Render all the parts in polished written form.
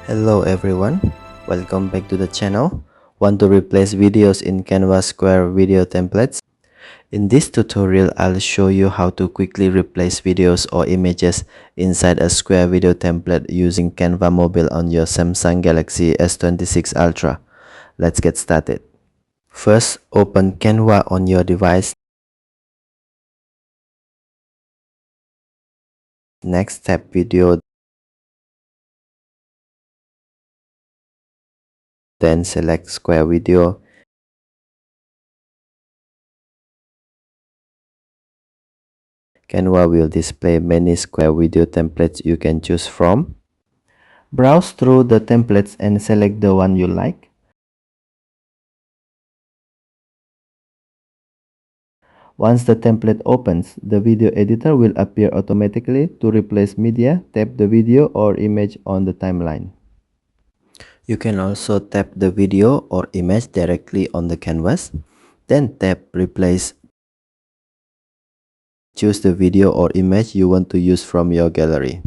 Hello everyone, welcome back to the channel. Want to replace videos in Canva Square video templates? In this tutorial, I'll show you how to quickly replace videos or images inside a Square video template using Canva Mobile on your Samsung Galaxy S26 Ultra. Let's get started. First, open Canva on your device. Next, tap Video, then select Square Video. Canva will display many Square video templates you can choose from. Browse through the templates and select the one you like. Once the template opens, the video editor will appear automatically. To replace media, tap the video or image on the timeline. You can also tap the video or image directly on the canvas, then tap Replace. Choose the video or image you want to use from your gallery.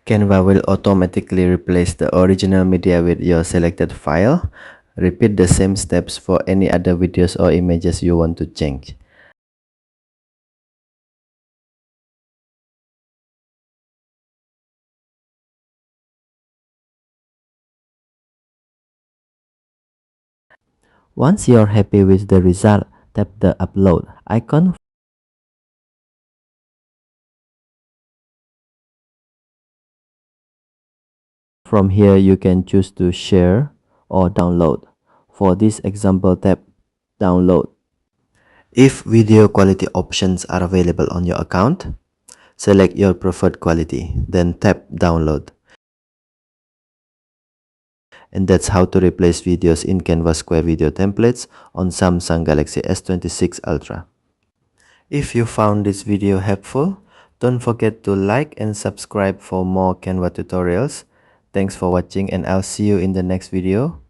Canva will automatically replace the original media with your selected file. Repeat the same steps for any other videos or images you want to change. Once you're happy with the result, tap the Upload icon. From here, you can choose to share or download. For this example, tap Download. If video quality options are available on your account, select your preferred quality, then tap Download. And that's how to replace videos in Canva Square video templates on Samsung Galaxy S26 Ultra. If you found this video helpful, don't forget to like and subscribe for more Canva tutorials. Thanks for watching and I'll see you in the next video.